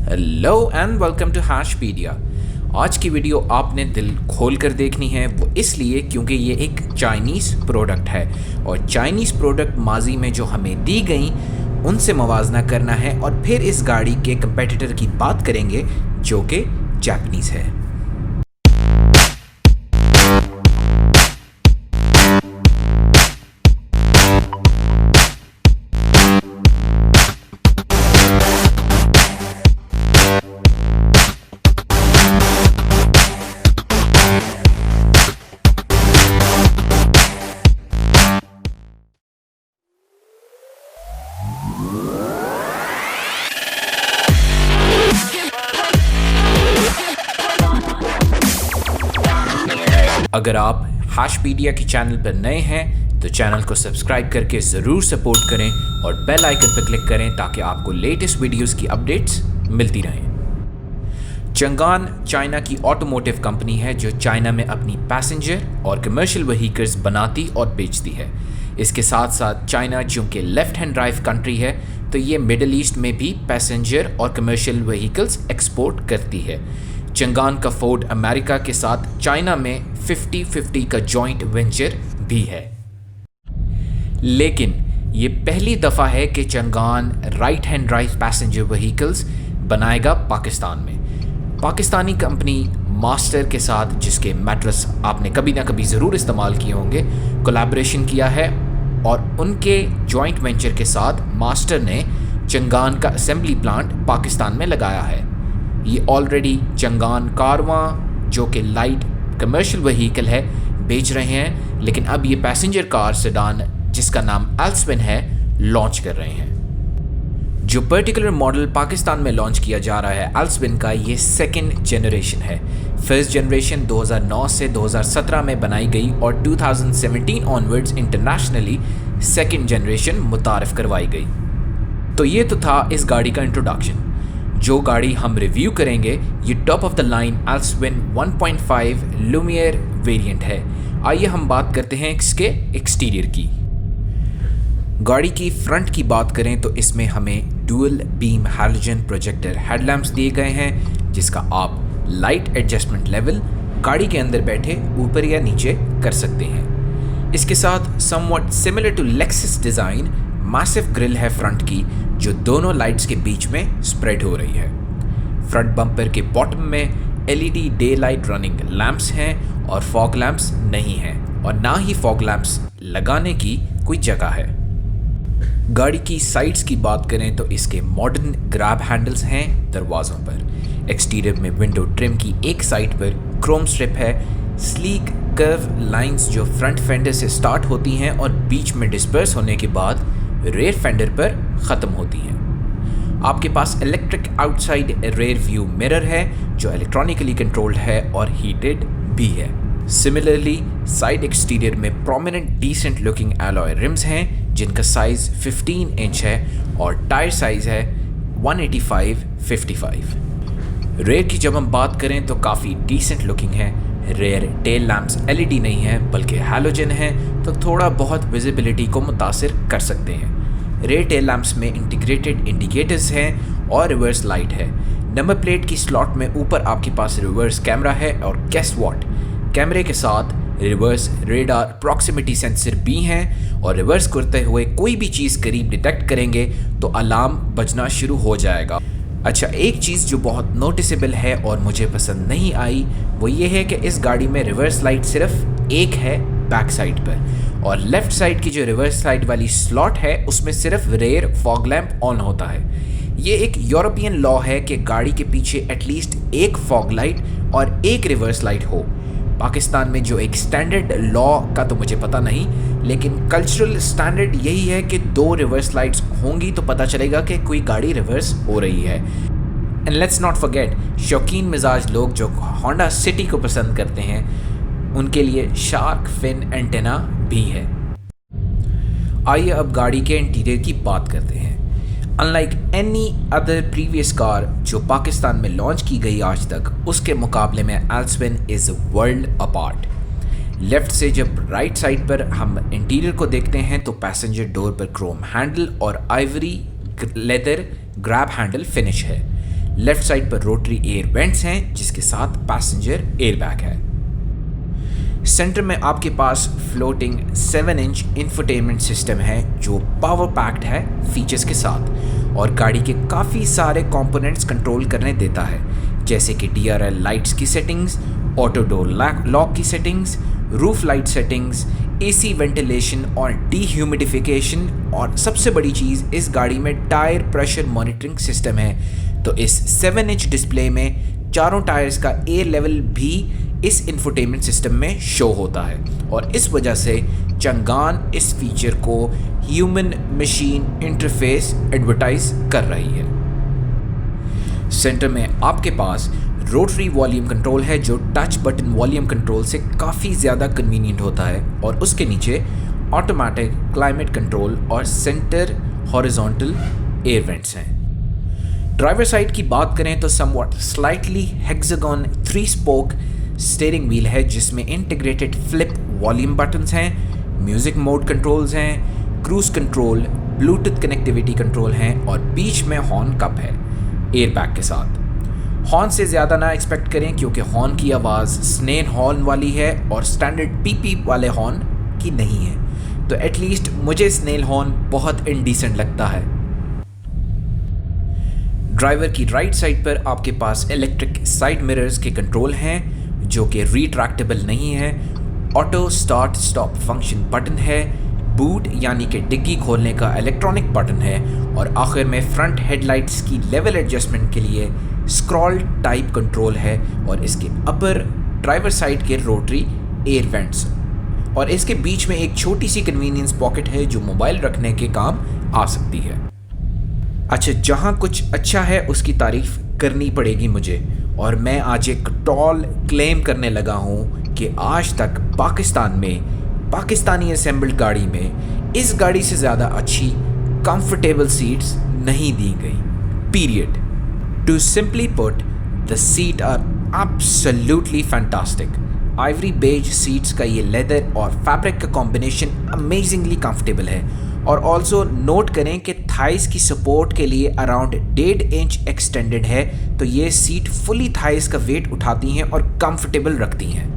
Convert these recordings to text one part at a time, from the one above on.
Hello and welcome to Hashpedia. आज की video आपने दिल खोल कर देखनी है, वो इसलिए क्योंकि ये एक चाइनीज़ प्रोडक्ट है और चाइनीज़ प्रोडक्ट माजी में जो हमें दी गई उनसे मुवाजना करना है और फिर इस गाड़ी के कंपेटिटर की बात करेंगे जो कि जापानीज़ है। अगर आप हैशपीडिया के चैनल पर नए हैं तो चैनल को सब्सक्राइब करके ज़रूर सपोर्ट करें और बेल आइकन पर क्लिक करें ताकि आपको लेटेस्ट वीडियोस की अपडेट्स मिलती रहें। चंगान चाइना की ऑटोमोटिव कंपनी है जो चाइना में अपनी पैसेंजर और कमर्शियल व्हीकल्स बनाती और बेचती है। इसके साथ साथ चाइना चूँकि लेफ्ट हैंड ड्राइव कंट्री है तो ये मिडल ईस्ट में भी पैसेंजर और कमर्शियल व्हीकल्स एक्सपोर्ट करती है। चंगान का फोर्ड अमेरिका के साथ चाइना में 50-50 का जॉइंट वेंचर भी है। लेकिन ये पहली दफ़ा है कि Changan right hand drive passenger vehicles बनाएगा पाकिस्तान में। पाकिस्तानी कंपनी मास्टर के साथ, जिसके मैट्रेस आपने कभी ना कभी ज़रूर इस्तेमाल किए होंगे, कोलैबोरेशन किया है और उनके जॉइंट वेंचर के साथ मास्टर ने चंगान का असेंबली प्लांट पाकिस्तान में लगाया है। ये ऑलरेडी चंगान कारवां जो कि लाइट कमर्शियल व्हीकल है बेच रहे हैं, लेकिन अब ये पैसेंजर कार सेडान जिसका नाम एल्सविन है लॉन्च कर रहे हैं। जो पर्टिकुलर मॉडल पाकिस्तान में लॉन्च किया जा रहा है एल्सविन का, ये सेकंड जनरेशन है। फर्स्ट जनरेशन 2009 से 2017 में बनाई गई और 2017 ऑनवर्ड्स इंटरनेशनली सेकंड जनरेशन मुतारफ़ करवाई गई। तो ये तो था इस गाड़ी का इंट्रोडक्शन। जो गाड़ी हम रिव्यू करेंगे ये top of the line Alsvin 1.5 Lumiere variant है। आइए हम बात करते हैं इसके एक्सटीरियर की। गाड़ी की फ्रंट की बात करें तो इसमें हमें dual beam halogen projector headlamps दिए गए हैं, जिसका आप लाइट एडजस्टमेंट लेवल गाड़ी के अंदर बैठे ऊपर या नीचे कर सकते हैं। इसके साथ somewhat similar to Lexus design massive grille है फ्रंट की, जो दोनों लाइट्स के बीच में स्प्रेड हो रही है। फ्रंट बम्पर के बॉटम में LED day light running lamps हैं और फॉग लैंप्स नहीं हैं और ना ही फॉग लैंप्स लगाने की कोई जगह है। गाड़ी की साइड्स की बात करें तो इसके मॉडर्न ग्रैब हैंडल्स हैं दरवाज़ों पर। एक्सटीरियर में विंडो ट्रिम की एक साइड पर क्रोम स्ट्रिप है। स्लीक कर्व लाइंस जो फ्रंट फेंडर से स्टार्ट होती हैं और बीच में डिस्पर्स होने के बाद रेयर फेंडर पर ख़त्म होती हैं। आपके पास electric outside rear view mirror है जो इलेक्ट्रॉनिकली कंट्रोल्ड है और हीटेड भी है। सिमिलरली साइड एक्सटीरियर में prominent decent looking alloy rims हैं जिनका साइज़ 15 इंच है और टायर साइज़ है 185/55। रेयर की जब हम बात करें तो काफ़ी डिसेंट लुकिंग है। रेयर टेल लैंप्स एलईडी नहीं है बल्कि हैलोजन है, तो थोड़ा बहुत विजिबिलिटी को मुतासिर कर सकते हैं। रेयर टेल लैंप्स में इंटीग्रेटेड इंडिकेटर्स हैं और रिवर्स लाइट है। नंबर प्लेट की स्लॉट में ऊपर आपके पास रिवर्स कैमरा है और गेस व्हाट, कैमरे के साथ रिवर्स रेडार प्रॉक्सिमिटी सेंसर भी हैं और रिवर्स करते हुए कोई भी चीज़ करीब डिटेक्ट करेंगे तो अलार्म बजना शुरू हो जाएगा। अच्छा, एक चीज़ जो बहुत नोटिसेबल है और मुझे पसंद नहीं आई वो ये है कि इस गाड़ी में रिवर्स लाइट सिर्फ एक है बैक साइड पर और लेफ़्ट साइड की जो रिवर्स साइड वाली स्लॉट है उसमें सिर्फ रेयर फॉग लैंप ऑन होता है। ये एक यूरोपियन लॉ है कि गाड़ी के पीछे एटलीस्ट एक फॉग लाइट और एक रिवर्स लाइट हो। पाकिस्तान में जो एक स्टैंडर्ड लॉ का तो मुझे पता नहीं, लेकिन कल्चरल स्टैंडर्ड यही है कि 2 रिवर्स लाइट्स होंगी तो पता चलेगा कि कोई गाड़ी रिवर्स हो रही है। एंड लेट्स नॉट फॉरगेट, शौकीन मिजाज लोग जो होंडा सिटी को पसंद करते हैं उनके लिए शार्क फिन एंटेना भी है। आइए अब गाड़ी के इंटीरियर की बात करते हैं। Unlike any other previous car जो पाकिस्तान में लॉन्च की गई आज तक, उसके मुकाबले में एल्सविन इज़ वर्ल्ड अपार्ट। लेफ़्ट से जब राइट साइड पर हम इंटीरियर को देखते हैं तो पैसेंजर डोर पर क्रोम हैंडल और Ivory leather grab handle finish है। लेफ्ट साइड पर रोटरी एयर वेंट्स हैं जिसके साथ पैसेंजर एयरबैग है। सेंटर में आपके पास फ्लोटिंग 7 इंच इंफोटेनमेंट सिस्टम है जो पावर पैक्ड है फीचर्स के साथ और गाड़ी के काफ़ी सारे कंपोनेंट्स कंट्रोल करने देता है, जैसे कि DRL लाइट्स की सेटिंग्स, ऑटो डोर लॉक की settings, roof light settings, AC ventilation और डीह्यूमिडिफिकेशन, और सबसे बड़ी चीज़ इस गाड़ी में टायर प्रेशर मॉनिटरिंग सिस्टम है। तो इस 7 इंच डिस्प्ले में चारों टायर्स का एयर लेवल भी इस इंफोटेनमेंट सिस्टम में शो होता है और इस वजह से चंगान इस फीचर को ह्यूमन मशीन इंटरफेस एडवर्टाइज कर रही है। सेंटर में आपके पास रोटरी वॉल्यूम कंट्रोल है जो टच बटन वॉल्यूम कंट्रोल से काफ़ी ज़्यादा कन्वीनियंट होता है और उसके नीचे ऑटोमेटिक क्लाइमेट कंट्रोल और सेंटर हॉरिजॉन्टल एयर वेंट्स हैं। ड्राइवर साइड की बात करें तो somewhat slightly hexagon 3 spoke steering wheel है जिसमें इंटीग्रेटेड फ्लिप वॉल्यूम बटन्स हैं, म्यूज़िक मोड कंट्रोल्स हैं, cruise control, Bluetooth connectivity control हैं और बीच में हॉर्न कप है एयरबैग के साथ। हॉर्न से ज़्यादा ना एक्सपेक्ट करें क्योंकि हॉर्न की आवाज़ स्नेन हॉर्न वाली है और स्टैंडर्ड पीपी वाले हॉर्न की नहीं है, तो एटलीस्ट मुझे स्नेल हॉर्न बहुत इंडिसेंट लगता है। ड्राइवर की राइट साइड पर आपके पास इलेक्ट्रिक साइड मिरर्स के कंट्रोल हैं जो कि रिट्रैक्टेबल नहीं है, auto start stop function button है, बूट यानी कि डिग्गी खोलने का इलेक्ट्रॉनिक बटन है और आखिर में फ्रंट हेडलाइट्स की लेवल एडजस्टमेंट के लिए स्क्रॉल टाइप कंट्रोल है और इसके अपर ड्राइवर साइड के रोटरी एयर वेंट्स और इसके बीच में एक छोटी सी कन्वीनियंस पॉकेट है जो मोबाइल रखने के काम आ सकती है। अच्छा, जहाँ कुछ अच्छा है उसकी तारीफ करनी पड़ेगी मुझे और मैं आज एक टॉल क्लेम करने लगा हूँ कि आज तक पाकिस्तान में पाकिस्तानी असेंबल्ड गाड़ी में इस गाड़ी से ज़्यादा अच्छी कंफर्टेबल सीट्स नहीं दी गई, period. To simply put, the seat are absolutely fantastic. Ivory beige seats का ये लेदर और फैब्रिक का कॉम्बिनेशन अमेजिंगली कंफर्टेबल है और ऑल्सो नोट करें कि थाइस की सपोर्ट के लिए अराउंड 1.5 इंच एक्सटेंडेड है, तो ये सीट फुली थाइस का वेट उठाती हैं और कंफर्टेबल रखती हैं।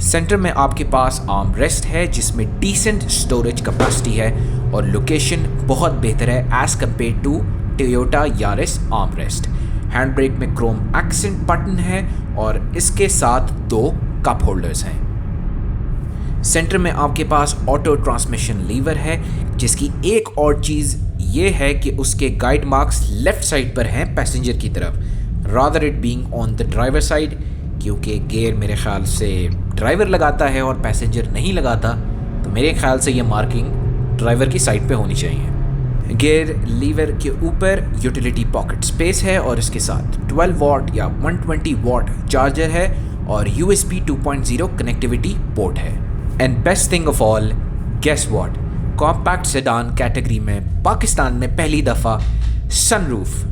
सेंटर में आपके पास आर्म रेस्ट है जिसमें डिसेंट स्टोरेज कैपेसिटी है और लोकेशन बहुत बेहतर है as compare to Toyota Yaris arm rest. Hand brake में क्रोम एक्सेंट बटन है और इसके साथ 2 कप होल्डर्स हैं। सेंटर में आपके पास ऑटो ट्रांसमिशन लीवर है जिसकी एक और चीज़ ये है कि उसके गाइड मार्क्स लेफ्ट साइड पर हैं पैसेंजर की तरफ, rather it being on the driver side, क्योंकि गियर मेरे ख्याल से ड्राइवर लगाता है और पैसेंजर नहीं लगाता, तो मेरे ख्याल से ये मार्किंग ड्राइवर की साइड पे होनी चाहिए। गियर लीवर के ऊपर यूटिलिटी पॉकेट स्पेस है और इसके साथ 12 वॉट या 120 वॉट चार्जर है और USB 2.0 कनेक्टिविटी पोर्ट है। And best thing of all, guess what, compact sedan category में पाकिस्तान में पहली दफ़ा sunroof.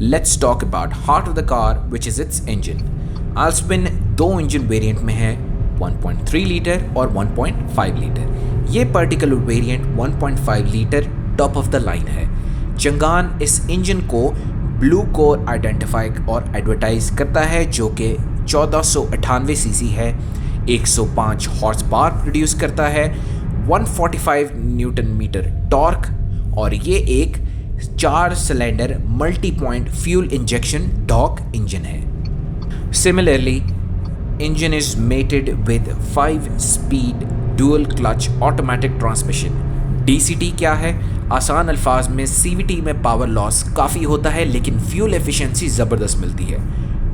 Let's talk about heart of the car which is its engine. Alsvin 2 engine variant में है, 1.3 लीटर और 1.5 लीटर। ये particular variant 1.5 litre top of the line है। Changan इस इंजन को ब्लू कोर आइडेंटिफाई और एडवर्टाइज करता है जो कि 1498 सीसी है, 105 हॉर्स पावर प्रोड्यूस करता है, 145 न्यूटन मीटर टॉर्क और ये एक 4 cylinder multi point fuel injection DOHC engine है। Similarly engine is mated with 5 speed dual clutch automatic transmission. DCT क्या है? आसान अल्फाज में CVT में पावर लॉस काफ़ी होता है लेकिन फ्यूल एफिशिएंसी ज़बरदस्त मिलती है।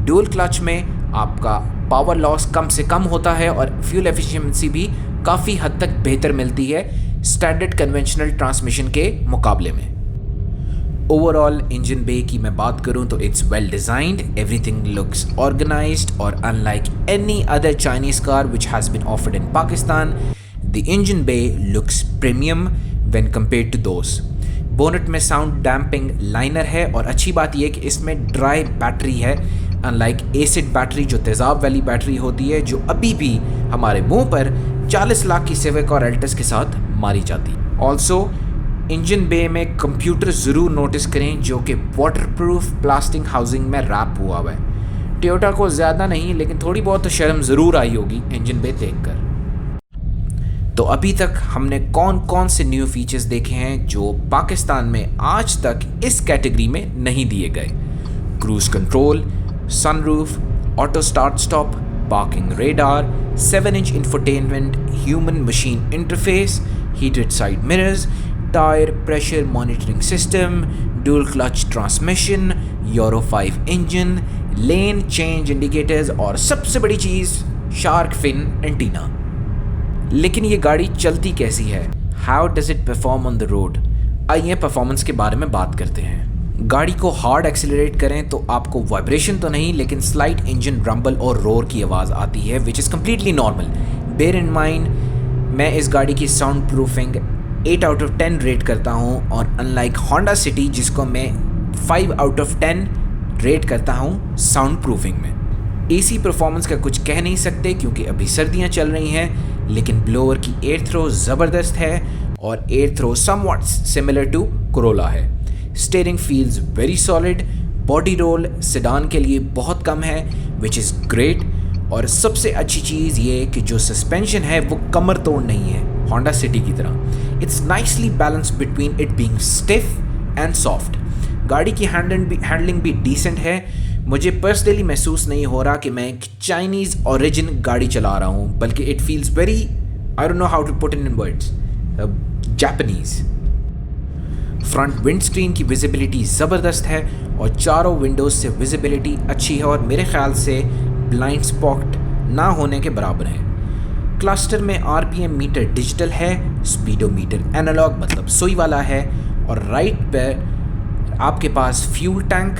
डुअल क्लच में आपका पावर लॉस कम से कम होता है और फ्यूल एफिशिएंसी भी काफ़ी हद तक बेहतर मिलती है स्टैंडर्ड कन्वेंशनल ट्रांसमिशन के मुकाबले में। ओवरऑल इंजन बे की मैं बात करूं तो it's well designed, everything looks organised और unlike any other Chinese car which has been offered in Pakistan, the engine bay looks premium when compared to those. Bonnet में साउंड डैम्पिंग लाइनर है और अच्छी बात यह कि इसमें ड्राई बैटरी है, अनलाइक एसिड बैटरी जो तेज़ाब वाली बैटरी होती है जो अभी भी हमारे मुंह पर 40 लाख की सिविक और एल्टस के साथ मारी जाती है। ऑल्सो इंजन बे में कंप्यूटर ज़रूर नोटिस करें जो कि वाटरप्रूफ प्लास्टिक हाउसिंग में रैप हुआ हुआ है। टोयोटा को ज़्यादा नहीं लेकिन थोड़ी बहुत तो शर्म ज़रूर आई होगी इंजन बे देखकर। तो अभी तक हमने कौन कौन से न्यू फीचर्स देखे हैं जो पाकिस्तान में आज तक इस कैटेगरी में नहीं दिए गए। Cruise control, sunroof, auto start stop, parking radar, 7-inch infotainment, human machine interface, heated side mirrors, tyre pressure monitoring system, dual clutch transmission, euro 5 engine, lane change indicators और सबसे बड़ी चीज़ शार्क फिन एंटीना। लेकिन ये गाड़ी चलती कैसी है? How does it perform on the road? आइए परफॉर्मेंस के बारे में बात करते हैं। गाड़ी को हार्ड एक्सेलरेट करें तो आपको वाइब्रेशन तो नहीं लेकिन स्लाइट इंजन रंबल और रोर की आवाज़ आती है which is completely normal. Bear in mind मैं इस गाड़ी की sound proofing 8 out of 10 rate करता हूँ और अनलाइक होंडा सिटी जिसको मैं 5 out of 10 रेट करता हूँ साउंड प्रूफिंग में। एसी परफॉर्मेंस का कुछ कह नहीं सकते क्योंकि अभी सर्दियाँ चल रही हैं, लेकिन ब्लोअर की एयर थ्रो ज़बरदस्त है और air throw somewhat similar to Corolla है। Steering feels very solid, body roll sedan के लिए बहुत कम है विच इज़ ग्रेट। और सबसे अच्छी चीज़ ये कि जो सस्पेंशन है वो कमर तोड़ नहीं है होंडा सिटी की तरह। It's nicely balance between it being stiff and soft. गाड़ी की हैंडलिंग भी डिसेंट है। मुझे पर्सनली महसूस नहीं हो रहा कि मैं एक चाइनीज़ ओरिजिन गाड़ी चला रहा हूँ, बल्कि it feels very, I don't know how to put in words, Japanese. Front wind screen की विजिबिलिटी ज़बरदस्त है और चारों विंडोज़ से विजिबिलिटी अच्छी है और मेरे ख्याल से ब्लाइंड स्पॉट ना होने के बराबर है। क्लस्टर में आरपीएम मीटर डिजिटल है, स्पीडोमीटर एनालॉग मतलब सुई वाला है और राइट पर आपके पास फ्यूल टैंक,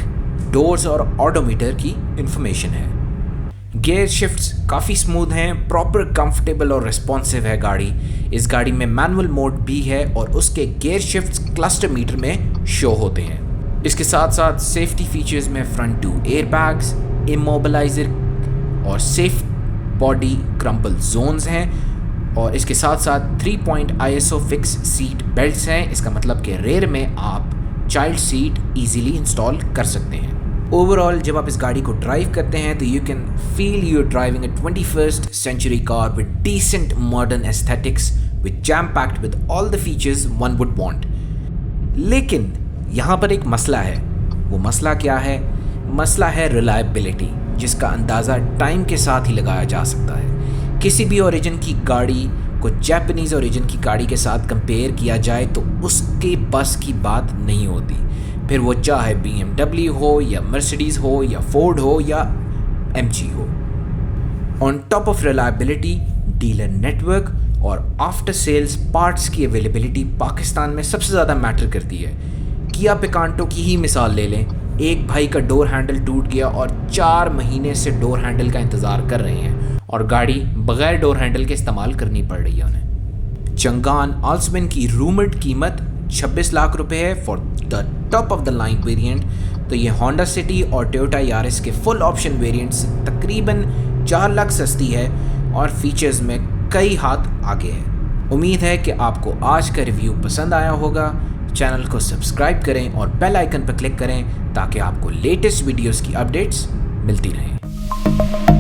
डोर्स और ऑडोमीटर की इंफॉर्मेशन है। गियर शिफ्ट्स काफ़ी स्मूथ हैं, प्रॉपर कंफर्टेबल और रिस्पॉन्सिव है गाड़ी। इस गाड़ी में मैनुअल मोड भी है और उसके गियर शिफ्ट्स क्लस्टर मीटर में शो होते हैं। इसके साथ साथ सेफ्टी फीचर्स में फ्रंट 2 एयर बैग्स, इमोबिलाइजर और सेफ बॉडी क्रम्पल जोन्स हैं और इसके साथ साथ 3-point ISO fix seat belts हैं। इसका मतलब कि रेयर में आप चाइल्ड सीट इजीली इंस्टॉल कर सकते हैं। ओवरऑल जब आप इस गाड़ी को ड्राइव करते हैं तो you can feel you are driving a 21st century car with decent modern aesthetics with jam packed with all the features one would want. लेकिन यहाँ पर एक मसला है। वो मसला क्या है? मसला है रिलायबिलिटी, जिसका अंदाज़ा टाइम के साथ ही लगाया जा सकता है। किसी भी ओरिजिन की गाड़ी को जापानीज़ ओरिजिन की गाड़ी के साथ कंपेयर किया जाए तो उसके बस की बात नहीं होती, फिर वो चाहे BMW हो या मर्सिडीज़ हो या फोर्ड हो या MG हो। On top of reliability, dealer network और आफ्टर सेल्स पार्ट्स की अवेलेबिलिटी पाकिस्तान में सबसे ज़्यादा मैटर करती है। किया पिकांटो की ही मिसाल ले लें। एक भाई का डोर हैंडल टूट गया और 4 महीने से डोर हैंडल का इंतज़ार कर रहे हैं और गाड़ी बगैर डोर हैंडल के इस्तेमाल करनी पड़ रही है उन्हें। चंगान आल्समेन की रूमर्ड कीमत 26 लाख रुपए है for the top of the line variant. तो ये होंडा सिटी और टोयोटा यारिस के फुल ऑप्शन वेरिएंट से तकरीबन 4 लाख सस्ती है और फीचर्स में कई हाथ आगे है। उम्मीद है कि आपको आज का रिव्यू पसंद आया होगा। चैनल को सब्सक्राइब करें और बेल आइकन पर क्लिक करें ताकि आपको लेटेस्ट वीडियोस की अपडेट्स मिलती रहें।